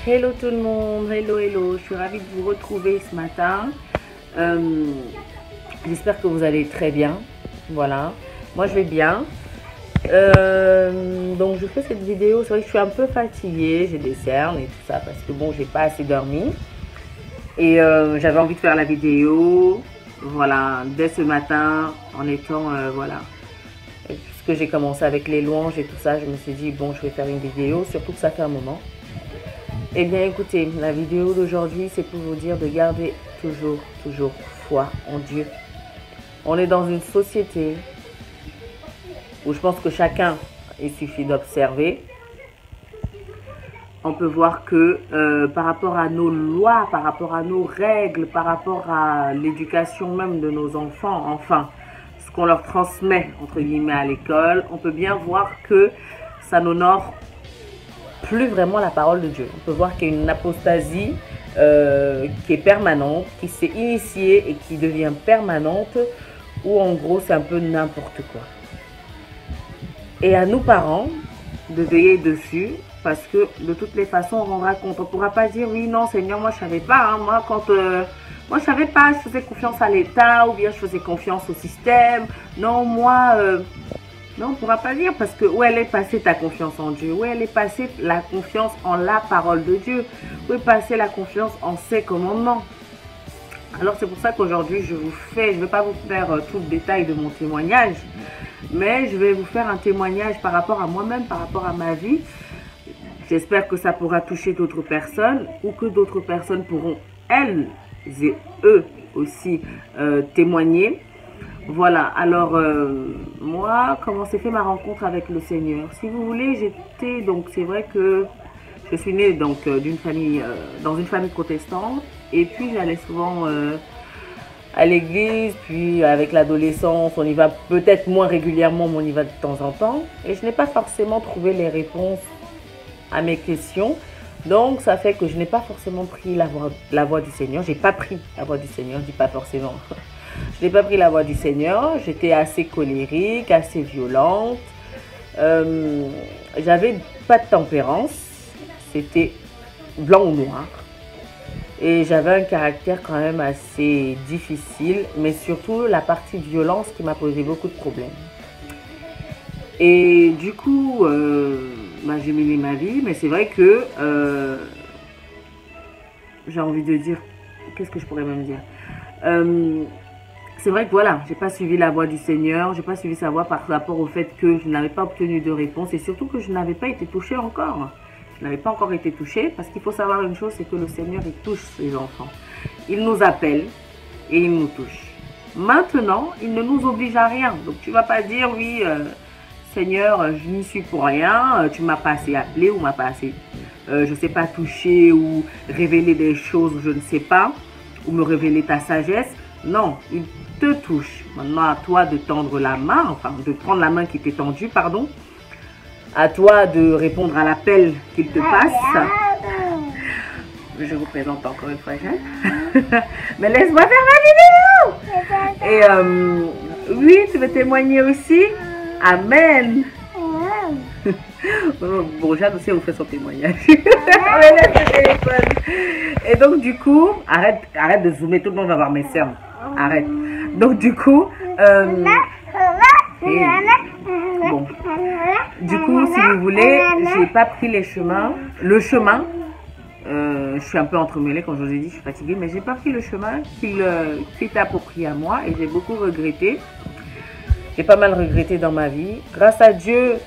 Hello tout le monde, hello, je suis ravie de vous retrouver ce matin. J'espère que vous allez très bien. Voilà, moi je vais bien. Donc je fais cette vidéo, c'est vrai que je suis un peu fatiguée, j'ai des cernes et tout ça parce que bon, j'ai pas assez dormi. Et j'avais envie de faire la vidéo, voilà, dès ce matin, en étant, voilà. Puisque j'ai commencé avec les louanges et tout ça, je me suis dit, bon, je vais faire une vidéo, surtout que ça fait un moment. Eh bien, écoutez, la vidéo d'aujourd'hui, c'est pour vous dire de garder toujours foi en Dieu. On est dans une société où je pense que chacun, il suffit d'observer. On peut voir que par rapport à nos lois, par rapport à nos règles, par rapport à l'éducation même de nos enfants, enfin, ce qu'on leur transmet, entre guillemets, à l'école, on peut bien voir que ça n'honore plus vraiment la parole de Dieu. On peut voir qu'il y a une apostasie qui est permanente, qui s'est initiée et qui devient permanente, où en gros c'est un peu n'importe quoi. Et à nous parents de veiller dessus, parce que de toutes les façons on rendra compte. On ne pourra pas dire oui, non Seigneur, moi je savais pas, hein, moi je savais pas, je faisais confiance à l'État ou bien je faisais confiance au système. Non, moi non, on ne pourra pas dire, parce que où elle est passée ta confiance en Dieu? Où elle est passée la confiance en la parole de Dieu? Où est passée la confiance en ses commandements? Alors c'est pour ça qu'aujourd'hui je ne vais pas vous faire tout le détail de mon témoignage, mais je vais vous faire un témoignage par rapport à moi-même, par rapport à ma vie. J'espère que ça pourra toucher d'autres personnes, ou que d'autres personnes pourront, elles et eux aussi, témoigner. Voilà, alors moi, comment s'est fait ma rencontre avec le Seigneur? Si vous voulez, j'étais, donc c'est vrai que je suis née donc d'une famille, dans une famille protestante, et puis j'allais souvent à l'église, puis avec l'adolescence, on y va peut-être moins régulièrement, mais on y va de temps en temps, et je n'ai pas forcément trouvé les réponses à mes questions. Donc ça fait que je n'ai pas forcément pris la voie du Seigneur. J'ai pas pris la voie du Seigneur, je dis pas forcément. Je n'ai pas pris la voie du Seigneur. J'étais assez colérique, assez violente. J'avais pas de tempérance. C'était blanc ou noir. Et j'avais un caractère quand même assez difficile, mais surtout la partie violence qui m'a posé beaucoup de problèmes. Et du coup, j'ai mené ma vie, mais c'est vrai que j'ai envie de dire, qu'est-ce que je pourrais même dire, c'est vrai que voilà, j'ai pas suivi la voie du Seigneur, j'ai pas suivi sa voie par rapport au fait que je n'avais pas obtenu de réponse, et surtout que je n'avais pas été touchée encore. Je n'avais pas encore été touchée, parce qu'il faut savoir une chose, c'est que le Seigneur, il touche ses enfants. Il nous appelle et il nous touche. Maintenant, il ne nous oblige à rien. Donc tu vas pas dire oui, Seigneur, je n'y suis pour rien, tu m'as pas assez appelé ou m'as pas assez, je sais pas, touché ou révéler des choses, je ne sais pas, ou me révéler ta sagesse. Non, il te touche. Maintenant, à toi de tendre la main, enfin de prendre la main qui t'est tendue, pardon. À toi de répondre à l'appel qu'il te passe. Je vous présente encore une fois Jeanne. Mais laisse-moi faire ma vidéo. Et oui, tu veux témoigner aussi? Amen. Bon, Jeanne aussi, elle vous fait son témoignage. Le téléphone. Et donc, du coup, arrête de zoomer, tout le monde va voir mes cernes. Arrête. Donc, du coup, bon. Du coup, si vous voulez, j'ai pas pris le chemin. Je suis un peu entremêlée, comme je vous ai dit, je suis fatiguée, mais j'ai pas pris le chemin qui est approprié à moi, et j'ai beaucoup regretté. J'ai pas mal regretté dans ma vie. Grâce à Dieu,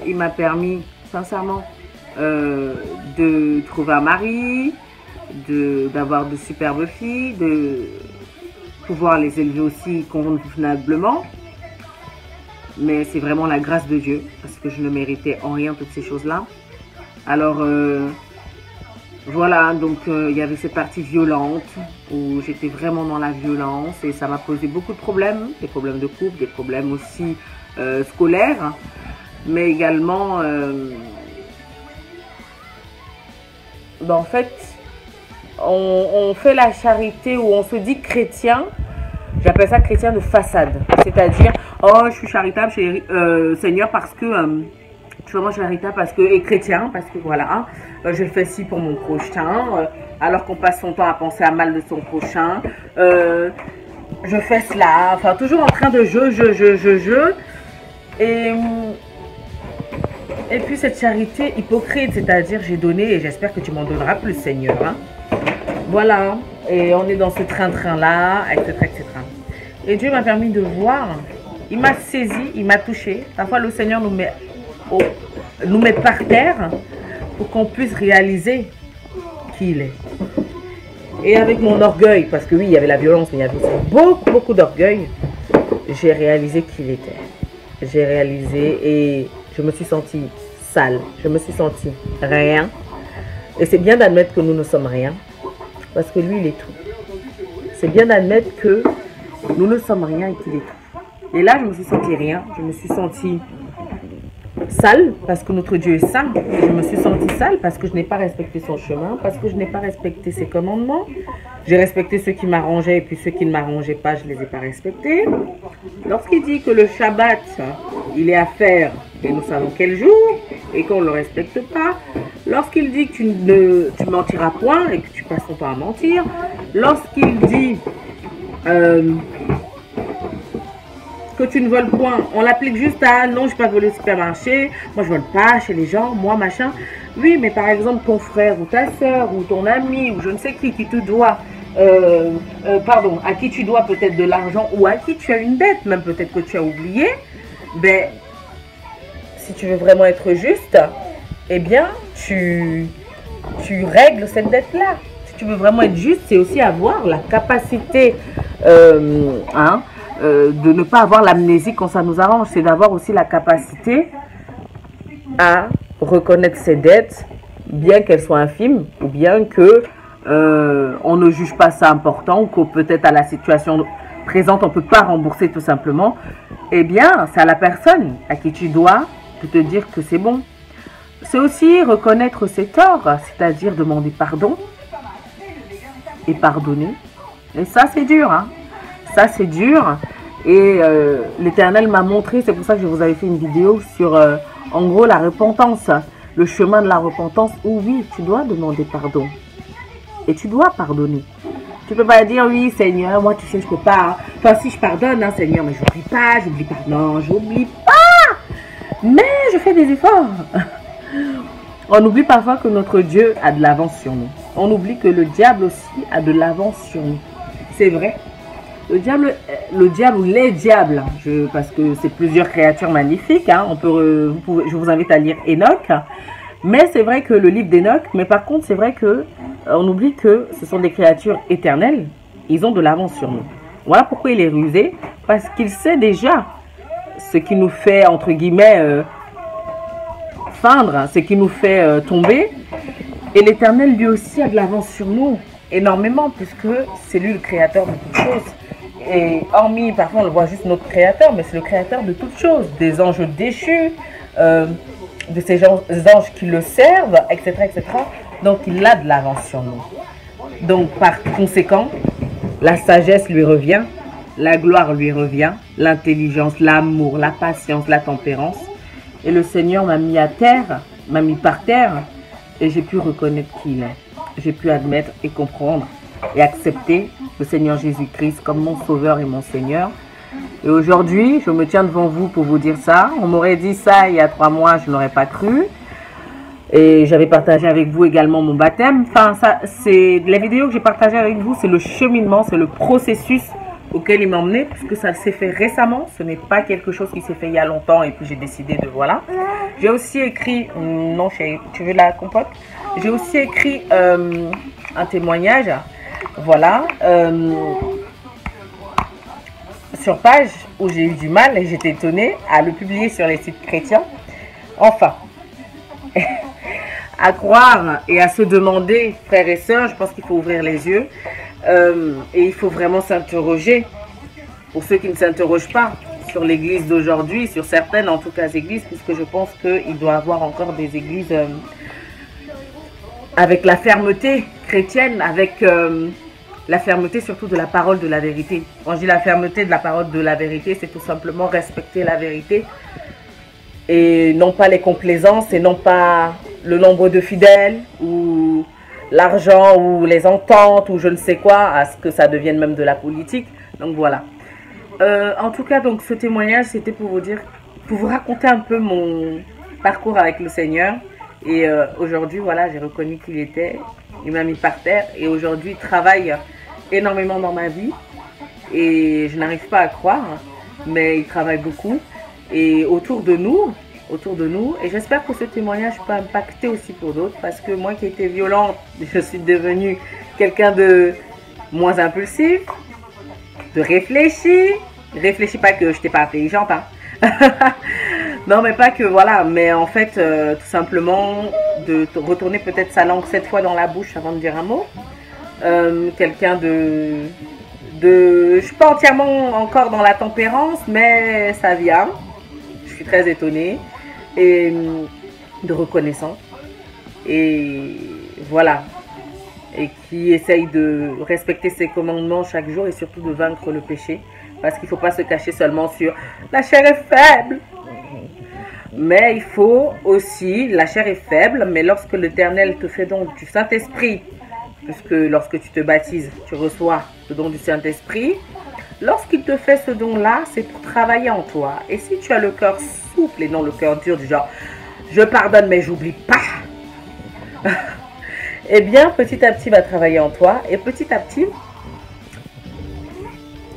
il m'a permis, sincèrement, de trouver un mari, d'avoir de superbes filles, de pouvoir les élever aussi convenablement. Mais c'est vraiment la grâce de Dieu, parce que je ne méritais en rien toutes ces choses-là. Alors, voilà, donc il y avait cette partie violente, où j'étais vraiment dans la violence, et ça m'a posé beaucoup de problèmes, des problèmes de couple, des problèmes aussi scolaires, mais également, en fait, on fait la charité, où on se dit chrétien. J'appelle ça chrétien de façade. C'est-à-dire, oh, je suis charitable chez Seigneur parce que Je suis vraiment charitable parce que, et chrétien, parce que voilà, hein, je fais ci pour mon prochain, alors qu'on passe son temps à penser à mal de son prochain. Je fais cela, enfin toujours en train de je. Et puis cette charité hypocrite, c'est-à-dire j'ai donné et j'espère que tu m'en donneras plus, Seigneur. Hein. Voilà, et on est dans ce train-train-là, etc., etc. Et Dieu m'a permis de voir, il m'a saisi, il m'a touché. Parfois le Seigneur nous met par terre pour qu'on puisse réaliser qui il est. Et avec mon orgueil, parce que oui, il y avait la violence, mais il y avait aussi beaucoup d'orgueil, j'ai réalisé qui il était. J'ai réalisé et je me suis sentie sale, je me suis sentie rien. Et c'est bien d'admettre que nous ne sommes rien, parce que lui, il est tout. C'est bien d'admettre que nous ne sommes rien et qu'il est tout. Et là, je me suis sentie rien, je me suis sentie sale parce que notre Dieu est saint. Je me suis sentie sale parce que je n'ai pas respecté son chemin, parce que je n'ai pas respecté ses commandements. J'ai respecté ceux qui m'arrangeaient et puis ceux qui ne m'arrangeaient pas, je ne les ai pas respectés. Lorsqu'il dit que le Shabbat, il est à faire et nous savons quel jour et qu'on ne le respecte pas. Lorsqu'il dit que tu mentiras point et que tu passes ton temps à mentir. Lorsqu'il dit que tu ne voles point, on l'applique juste à non, je ne vais pas voler au supermarché, moi je ne vole pas chez les gens, moi machin. Oui, mais par exemple ton frère ou ta soeur ou ton ami ou je ne sais qui te doit, à qui tu dois peut-être de l'argent ou à qui tu as une dette, même peut-être que tu as oublié, ben si tu veux vraiment être juste, eh bien tu règles cette dette-là. Si tu veux vraiment être juste, c'est aussi avoir la capacité, de ne pas avoir l'amnésie quand ça nous arrange, c'est d'avoir aussi la capacité à reconnaître ses dettes, bien qu'elles soient infimes, ou bien que on ne juge pas ça important, ou que peut-être à la situation présente, on ne peut pas rembourser tout simplement. Eh bien, c'est à la personne à qui tu dois de te dire que c'est bon. C'est aussi reconnaître ses torts, c'est-à-dire demander pardon et pardonner. Et ça, c'est dur, hein. Ça, c'est dur. Et l'Éternel m'a montré, c'est pour ça que je vous avais fait une vidéo sur, en gros, la repentance. Le chemin de la repentance où, oui, tu dois demander pardon. Et tu dois pardonner. Tu ne peux pas dire, oui, Seigneur, moi, tu sais, je ne peux pas. Hein. Enfin, si je pardonne, hein, Seigneur, mais j'oublie pas. Non, j'oublie pas. Mais je fais des efforts. On oublie parfois que notre Dieu a de l'avance sur nous. On oublie que le diable aussi a de l'avance sur nous. C'est vrai. Le diable ou les diables, parce que c'est plusieurs créatures magnifiques, hein, je vous invite à lire Enoch, mais c'est vrai que le livre d'Enoch, mais par contre c'est vrai que on oublie que ce sont des créatures éternelles, ils ont de l'avance sur nous. Voilà pourquoi il est rusé, parce qu'il sait déjà ce qui nous fait, entre guillemets, feindre, ce qui nous fait tomber, et l'Éternel lui aussi a de l'avance sur nous, énormément, puisque c'est lui le créateur de toutes choses. Et hormis, parfois on le voit juste notre créateur, mais c'est le créateur de toutes choses, des anges déchus, de ces anges qui le servent, etc., etc. Donc il a de l'avance sur nous. Donc par conséquent, la sagesse lui revient, la gloire lui revient, l'intelligence, l'amour, la patience, la tempérance. Et le Seigneur m'a mis à terre, m'a mis par terre, et j'ai pu reconnaître qui il est. J'ai pu admettre et comprendre et accepter le Seigneur Jésus-Christ comme mon sauveur et mon Seigneur. Et aujourd'hui, je me tiens devant vous pour vous dire ça. On m'aurait dit ça il y a 3 mois, je n'aurais pas cru. Et j'avais partagé avec vous également mon baptême. Enfin, ça, c'est les vidéos que j'ai partagées avec vous, c'est le cheminement, c'est le processus auquel il m'a emmené, puisque ça s'est fait récemment. Ce n'est pas quelque chose qui s'est fait il y a longtemps et puis j'ai décidé de voilà. J'ai aussi écrit, non chérie, tu veux la compote? J'ai aussi écrit un témoignage, voilà, sur page où j'ai eu du mal et j'étais étonnée à le publier sur les sites chrétiens. Enfin, à croire et à se demander, frères et sœurs, je pense qu'il faut ouvrir les yeux et il faut vraiment s'interroger, pour ceux qui ne s'interrogent pas, sur l'église d'aujourd'hui, sur certaines en tout cas églises, puisque je pense qu'il doit y avoir encore des églises avec la fermeté chrétienne, avec la fermeté surtout de la parole de la vérité. Quand je dis la fermeté de la parole de la vérité, c'est tout simplement respecter la vérité et non pas les complaisances et non pas le nombre de fidèles ou l'argent ou les ententes ou je ne sais quoi, à ce que ça devienne même de la politique. Donc voilà. En tout cas, donc ce témoignage, c'était pour vous dire, pour vous raconter un peu mon parcours avec le Seigneur. Et aujourd'hui, voilà, j'ai reconnu qu'il était, il m'a mis par terre et aujourd'hui, il travaille énormément dans ma vie. Et je n'arrive pas à croire, mais il travaille beaucoup. Et autour de nous, et j'espère que ce témoignage peut impacter aussi pour d'autres, parce que moi qui étais violente, je suis devenue quelqu'un de moins impulsif, de réfléchi. Réfléchis pas que je n'étais pas intelligente, hein. Non, mais pas que, voilà, mais en fait, tout simplement, de retourner peut-être sa langue 7 fois dans la bouche avant de dire un mot. Quelqu'un je suis pas entièrement encore dans la tempérance, mais ça vient. Je suis très étonnée et de reconnaissance. Et voilà. Et qui essaye de respecter ses commandements chaque jour et surtout de vaincre le péché. Parce qu'il ne faut pas se cacher seulement sur la chair est faible. Mais il faut aussi, la chair est faible, mais lorsque l'Éternel te fait don du Saint-Esprit, puisque lorsque tu te baptises, tu reçois le don du Saint-Esprit, lorsqu'il te fait ce don-là, c'est pour travailler en toi. Et si tu as le cœur souple et non le cœur dur, du genre, je pardonne mais j'oublie pas, eh bien, petit à petit, il va travailler en toi. Et petit à petit,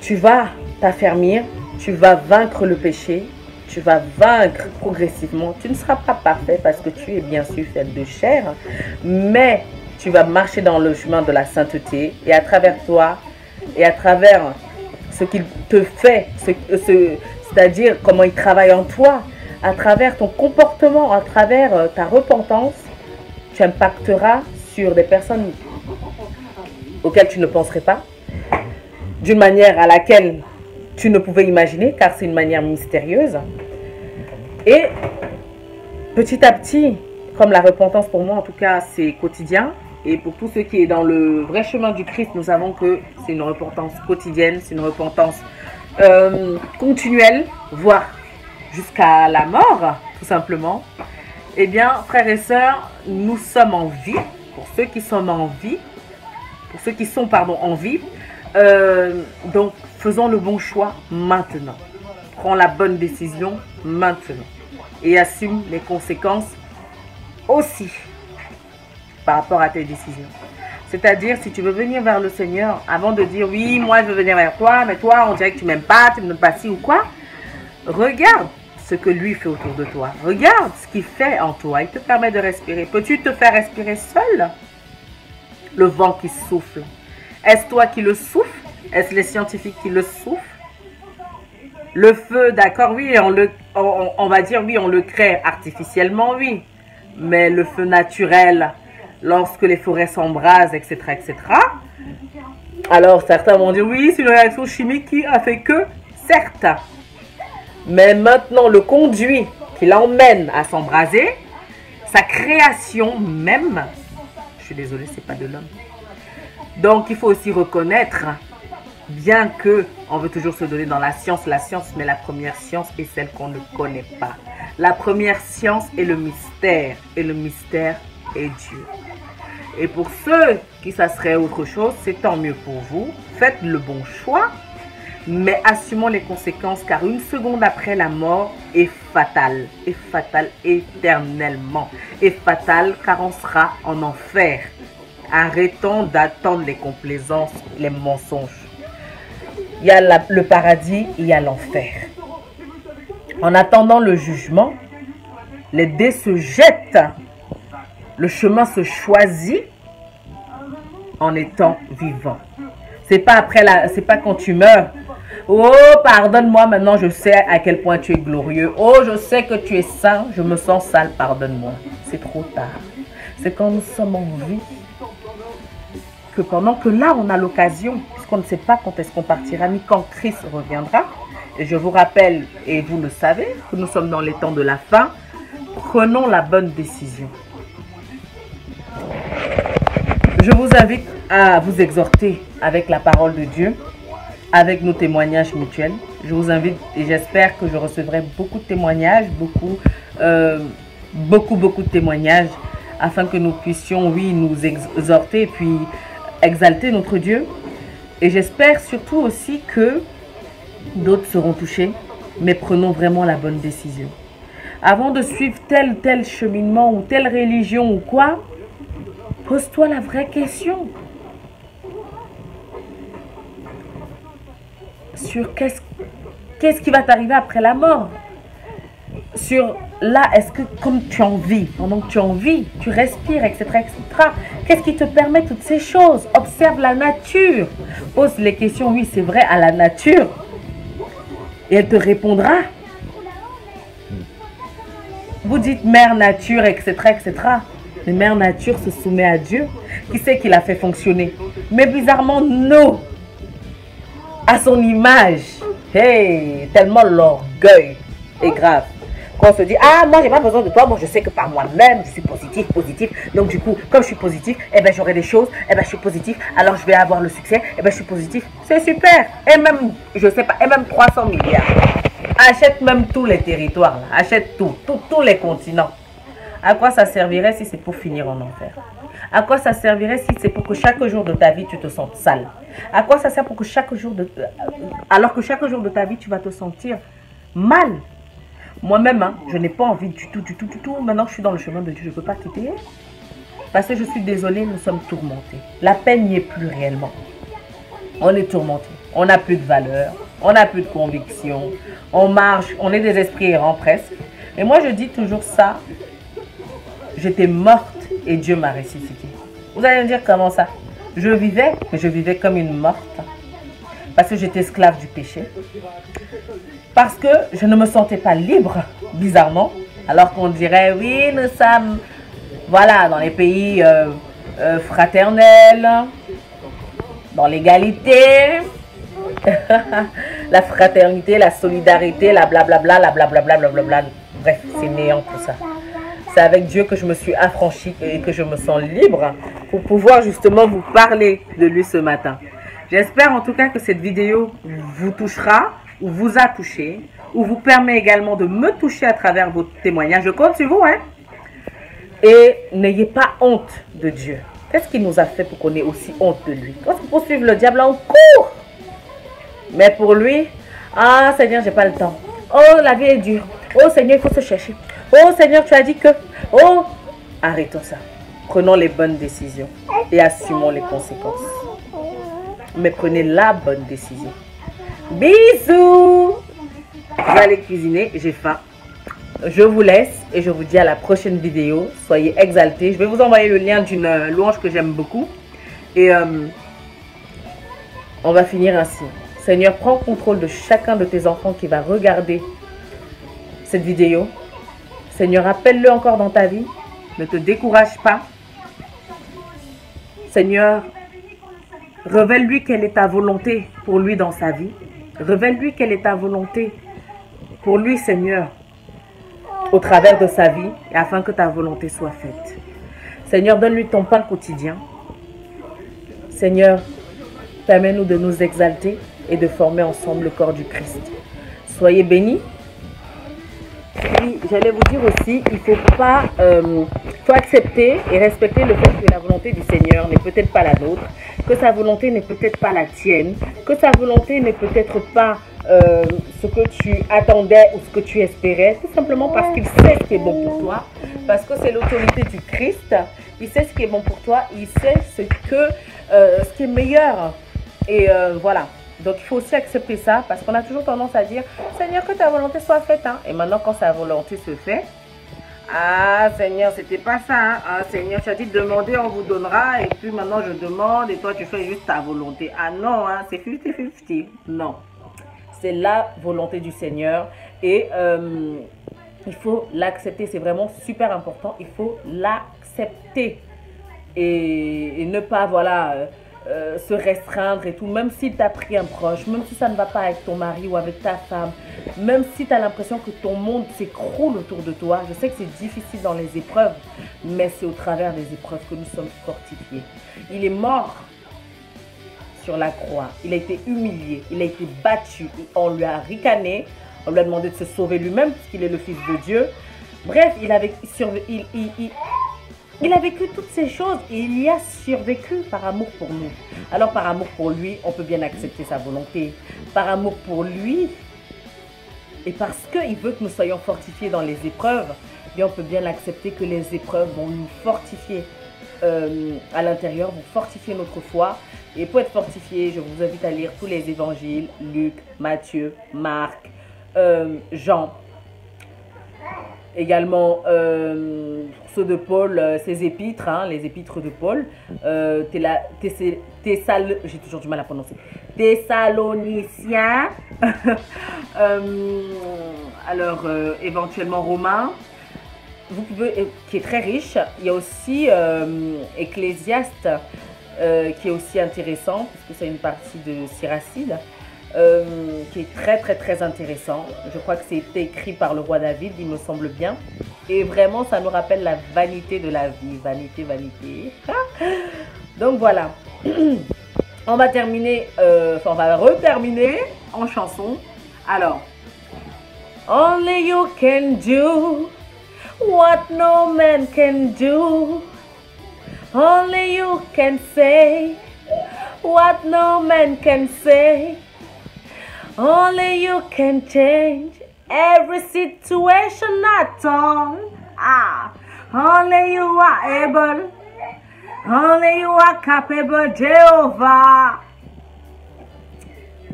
tu vas t'affermir, tu vas vaincre le péché, tu vas vaincre progressivement. Tu ne seras pas parfait parce que tu es bien sûr fait de chair, mais tu vas marcher dans le chemin de la sainteté et à travers toi et à travers ce qu'il te fait, c'est-à-dire comment il travaille en toi, à travers ton comportement, à travers ta repentance, tu impacteras sur des personnes auxquelles tu ne penserais pas, d'une manière à laquelle tu ne pouvais imaginer, car c'est une manière mystérieuse. Et petit à petit, comme la repentance pour moi en tout cas, c'est quotidien. Et pour tous ceux qui sont dans le vrai chemin du Christ, nous savons que c'est une repentance quotidienne, c'est une repentance continuelle, voire jusqu'à la mort, tout simplement. Eh bien, frères et sœurs, nous sommes en vie. Pour ceux qui sont en vie, en vie, donc faisons le bon choix maintenant. Prends la bonne décision maintenant. Et assume les conséquences aussi par rapport à tes décisions. C'est-à-dire, si tu veux venir vers le Seigneur, avant de dire, oui, moi je veux venir vers toi, mais toi, on dirait que tu m'aimes pas, tu ne me donnes pas ci ou quoi, regarde ce que lui fait autour de toi. Regarde ce qu'il fait en toi. Il te permet de respirer. Peux-tu te faire respirer seul? Le vent qui souffle. Est-ce toi qui le souffles? Est-ce les scientifiques qui le soufflent? Le feu, d'accord, oui, on va dire, oui, on le crée artificiellement, oui. Mais le feu naturel, lorsque les forêts s'embrasent, etc., etc. Alors, certains vont dire, oui, c'est une réaction chimique qui a fait que, certes. Mais maintenant, le conduit qui l'emmène à s'embraser, sa création même, je suis désolée, c'est pas de l'homme. Donc, il faut aussi reconnaître, bien que on veut toujours se donner dans la science, mais la première science est celle qu'on ne connaît pas. La première science est le mystère, et le mystère est Dieu. Et pour ceux qui ça serait autre chose, c'est tant mieux pour vous. Faites le bon choix, mais assumons les conséquences, car une seconde après la mort est fatale éternellement, est fatale car on sera en enfer. Arrêtons d'attendre les complaisances, les mensonges. Il y a le paradis, il y a l'enfer. En attendant le jugement, les dés se jettent, le chemin se choisit en étant vivant. C'est pas c'est pas quand tu meurs. Oh, pardonne-moi, maintenant je sais à quel point tu es glorieux. Oh, je sais que tu es saint, je me sens sale, pardonne-moi. C'est trop tard. C'est quand nous sommes en vie que pendant que là on a l'occasion, puisqu'on ne sait pas quand est-ce qu'on partira ni quand Christ reviendra. Et je vous rappelle, et vous le savez, que nous sommes dans les temps de la fin. Prenons la bonne décision. Je vous invite à vous exhorter avec la parole de Dieu, avec nos témoignages mutuels. Je vous invite et j'espère que je recevrai beaucoup de témoignages, beaucoup de témoignages afin que nous puissions, oui, nous exhorter et puis exalter notre Dieu. Et j'espère surtout aussi que d'autres seront touchés, mais prenons vraiment la bonne décision. Avant de suivre tel ou tel cheminement ou telle religion ou quoi, pose-toi la vraie question. Sur qu'est-ce qui va t'arriver après la mort? Sur là, est-ce que comme tu en vis, pendant que tu en vis, tu respires, etc., etc., qu'est-ce qui te permet toutes ces choses? Observe la nature. Pose les questions, oui, c'est vrai, à la nature. Et elle te répondra. Vous dites mère nature, etc., etc. Mais mère nature se soumet à Dieu. Qui c'est qui l'a fait fonctionner? Mais bizarrement, non. À son image. Hey, tellement l'orgueil est grave. Quand on se dit, ah, moi, j'ai pas besoin de toi. Moi, je sais que par moi-même, je suis positif. Donc, du coup, comme je suis positif, eh ben, j'aurai des choses. Eh ben, je suis positif. Alors, je vais avoir le succès. Eh ben, je suis positif. C'est super. Et même, je sais pas, et même 300 milliards. Achète même tous les territoires. Là. Achète tous les continents. À quoi ça servirait si c'est pour finir en enfer? À quoi ça servirait si c'est pour que chaque jour de ta vie, tu te sentes sale? À quoi ça sert pour que chaque jour alors que chaque jour de ta vie, tu vas te sentir mal? Moi-même, hein, je n'ai pas envie du tout. Maintenant que je suis dans le chemin de Dieu, je ne peux pas quitter. Parce que je suis désolée, nous sommes tourmentés. La peine n'y est plus réellement. On est tourmentés. On n'a plus de valeur. On n'a plus de conviction. On marche. On est des esprits errants presque. Et moi, je dis toujours ça. J'étais morte et Dieu m'a ressuscité. Vous allez me dire comment ça? Je vivais, mais je vivais comme une morte. Parce que j'étais esclave du péché. Parce que je ne me sentais pas libre, bizarrement. Alors qu'on dirait, oui, nous sommes, voilà, dans les pays fraternels, dans l'égalité, la fraternité, la solidarité, la blablabla, la blablabla. Bref, c'est néant tout ça. C'est avec Dieu que je me suis affranchie et que je me sens libre pour pouvoir justement vous parler de lui ce matin. J'espère en tout cas que cette vidéo vous touchera ou vous a touché ou vous permet également de me toucher à travers vos témoignages. Je compte sur vous, hein. Et n'ayez pas honte de Dieu. Qu'est-ce qu'il nous a fait pour qu'on ait aussi honte de lui? Parce que pour suivre le diable, on court. Mais pour lui, ah Seigneur, j'ai pas le temps. Oh, la vie est dure. Oh Seigneur, il faut se chercher. Oh Seigneur, tu as dit que... Oh, arrêtons ça. Prenons les bonnes décisions et assumons les conséquences. Mais prenez la bonne décision. Bisous. Vous allez cuisiner, j'ai faim. Je vous laisse et je vous dis à la prochaine vidéo. Soyez exaltés. Je vais vous envoyer le lien d'une louange que j'aime beaucoup. Et on va finir ainsi. Seigneur, prends contrôle de chacun de tes enfants qui va regarder cette vidéo. Seigneur, appelle-le encore dans ta vie. Ne te décourage pas. Seigneur, révèle-lui quelle est ta volonté pour lui dans sa vie. Révèle-lui quelle est ta volonté pour lui, Seigneur, au travers de sa vie, afin que ta volonté soit faite. Seigneur, donne-lui ton pain quotidien. Seigneur, permets-nous de nous exalter et de former ensemble le corps du Christ. Soyez bénis. Oui, j'allais vous dire aussi, il faut accepter et respecter le fait que la volonté du Seigneur n'est peut-être pas la nôtre, que sa volonté n'est peut-être pas la tienne, que sa volonté n'est peut-être pas ce que tu attendais ou ce que tu espérais, tout simplement parce qu'il sait ce qui est bon pour toi, parce que c'est l'autorité du Christ, il sait ce qui est bon pour toi, il sait ce qui est meilleur. Et voilà. Donc, il faut aussi accepter ça parce qu'on a toujours tendance à dire « Seigneur, que ta volonté soit faite. Hein. » Et maintenant, quand sa volonté se fait, « Ah, Seigneur, c'était pas ça. Hein. Ah, Seigneur, tu as dit demander, on vous donnera. Et puis maintenant, je demande et toi, tu fais juste ta volonté. Ah non, hein, c'est 50-50. Non. C'est la volonté du Seigneur. Et il faut l'accepter. C'est vraiment super important. Il faut l'accepter. Et ne pas, voilà... se restreindre et tout, même si tu as pris un proche, même si ça ne va pas avec ton mari ou avec ta femme, même si tu as l'impression que ton monde s'écroule autour de toi. Je sais que c'est difficile dans les épreuves, mais c'est au travers des épreuves que nous sommes fortifiés. Il est mort sur la croix. Il a été humilié, il a été battu. On lui a ricané, on lui a demandé de se sauver lui-même puisqu'il est le Fils de Dieu. Bref, il a vécu toutes ces choses et il y a survécu par amour pour nous. Alors par amour pour lui, on peut bien accepter sa volonté. Par amour pour lui, et parce qu'il veut que nous soyons fortifiés dans les épreuves, bien on peut bien accepter que les épreuves vont nous fortifier à l'intérieur, vont fortifier notre foi. Et pour être fortifié, je vous invite à lire tous les évangiles, Luc, Matthieu, Marc, Jean. Également ceux de Paul, ses épîtres, hein, les épîtres de Paul, j'ai toujours du mal à prononcer, Thessaloniciens, alors éventuellement Romains, vous pouvez, qui est très riche. Il y a aussi Ecclésiaste, qui est aussi intéressant, puisque c'est une partie de Siracide. Qui est très intéressant. Je crois que c'est écrit par le roi David, il me semble bien. Et vraiment, ça nous rappelle la vanité de la vie. Vanité, vanité. Donc voilà. On va terminer, on va reterminer en chanson. Alors, only you can do what no man can do. Only you can say what no man can say. Only you can change every situation at all. Ah, only you are able. Only you are capable, Jehovah.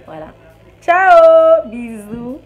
Voilà. Ciao, bisous.